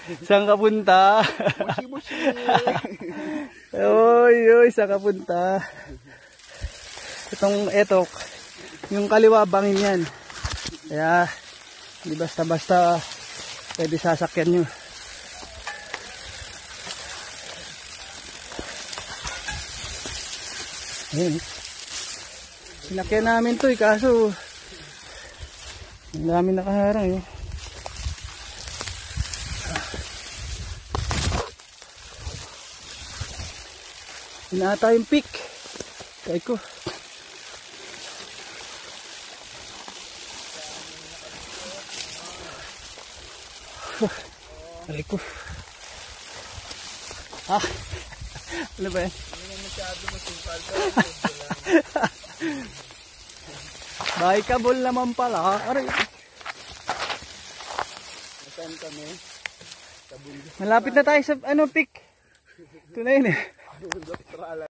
Saan ka punta? Mushi-mushi. Oy, saan ka punta? Eto, yung kaliwa bangin yan. Kaya, hindi basta-basta pwede sasakyan nyo. Ayan. Sinakyan namin to kaso ang dami nakaharang Inata yung peak. Kaya ko. Aray ko. Ano ba yan? Hindi na masyado masupal. Bikeable naman pala. Aray. Nasaan kami? Malapit na tayo sa peak. Ito na yun